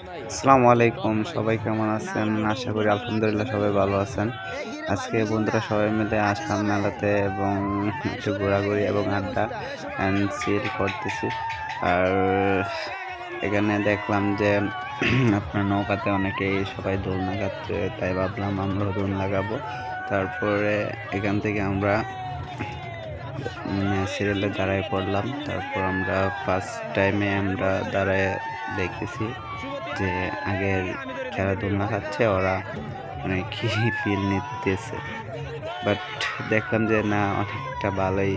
আসসালামু আলাইকুম, সবাই কেমন আছেন? আশা করি আলহামদুলিল্লাহ সবাই ভালো আছেন। আজকে বন্ধুরা সবাই মিলে আসলাম মেলাতে এবং একটু ঘোরাঘুরি এবং আড্ডা অ্যান্ড চিল করতেছি। আর এখানে দেখলাম যে আপনার নৌকাতে অনেকেই সবাই দোল লাগাচ্ছে, তাই ভাবলাম আমরাও দোল লাগাবো। তারপরে এখান থেকে আমরা সিরিয়ালে দাঁড়ায় পড়লাম। তারপর আমরা ফার্স্ট টাইমে আমরা দাঁড়ায় দেখতেছি যে আগের যারা দোলনা খাচ্ছে ওরা মানে কি ফিল নিতেছে, বাট দেখলাম যে না, অনেকটা ভালোই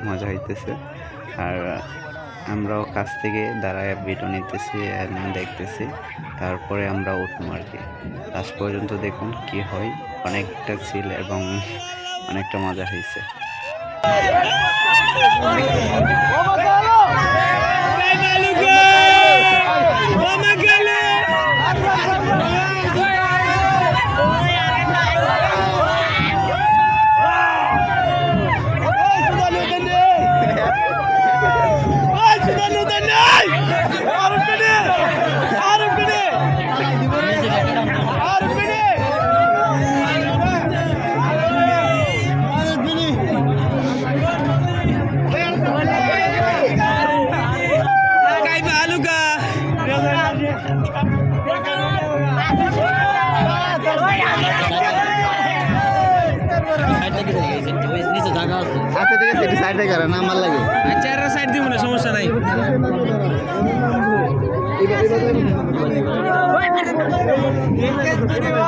মজা হইতেছে। আর আমরাও কাছ থেকে দাঁড়ায় ভিডিও নিতেছি, দেখতেছি। তারপরে আমরা উঠবো আর কি। লাস্ট পর্যন্ত দেখুন কি হয়, অনেকটা ছিল এবং অনেকটা মজা হয়েছে। আচ্ছা ঠিক আছে, এটি সাইডে করেন, আমার লাগে। আচ্ছা এর সাইড দিব না, সমস্যা নাই।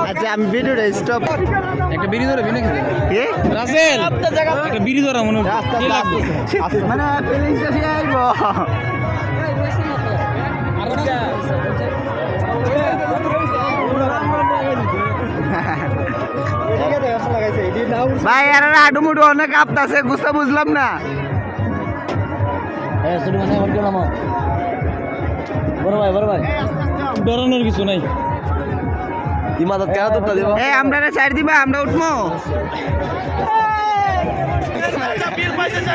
আচ্ছা আমি ভিডিওটা স্টপ। একটা বিড়ি ধরে বিনা খেতে কি রাসেল, একটা বিড়ি ধরা মনে হচ্ছে কি লাগবে মানে ফিলিংসটা ঠিক আইবো। ভাই আর আডু মুডু অনেক আপতাছে, গুছা বুঝলাম না। ডরানোর কিছু নাই। ইমাদত কেন তোরটা দিব? এই আমরা রে সাইড দিবা, আমরা উঠমু।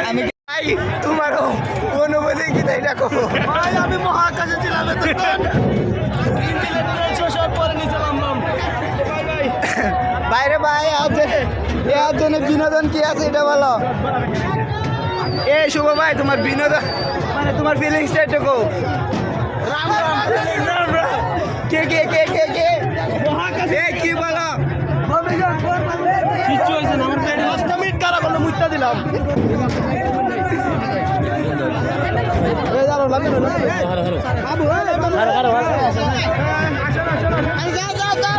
আমি ভাই তোমারও অনুভূতি কি তাই দেখো ভাই, আমি মহাকাশে ছিলাম তখন। পরে নিচে নামলাম বাইরে। ভাই এর জন্য বিনোদন কি আছে এটা বলো। এ শুভ ভাই, তোমার বিনোদন মানে তোমার ফিলিংসটা একটু রাম রাম কে কে কে কে কে এ কি বলো? কিচ্ছু হইছে না, আমার পেটে 10 মিনিট কারা করলো, মুইতা দিলাম। এই দাঁড়াও, লাগে না আবু, যা যা যা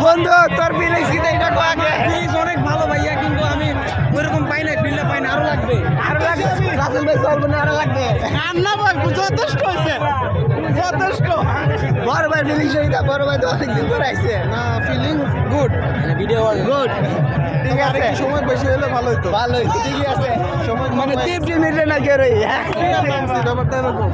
বন্ধু, তোর ফিলিংস কি এটা কো আগে? ফিলিংস অনেক ভালো ভাইয়া, কিন্তু আমি ওইরকম পাই না, ফিলটা পাই না। আরো লাগবে, আরো লাগবে। রাসেল ভাই চলবে না, আরো লাগবে। রান্না ভাই যথেষ্ট হয়েছে, যথেষ্ট। বড় ভাই ফিলিংস এটা, বড় ভাই তো অনেকদিন পর আইছে। না ফিলিং গুড, ভিডিও গুড, ঠিক আছে। সময় বেশি হলে ভালো হতো। ভালো হইছে, ঠিকই আছে। সময় মানে 50 মিনিটে না কে রই। ব্যাপারটা এরকম।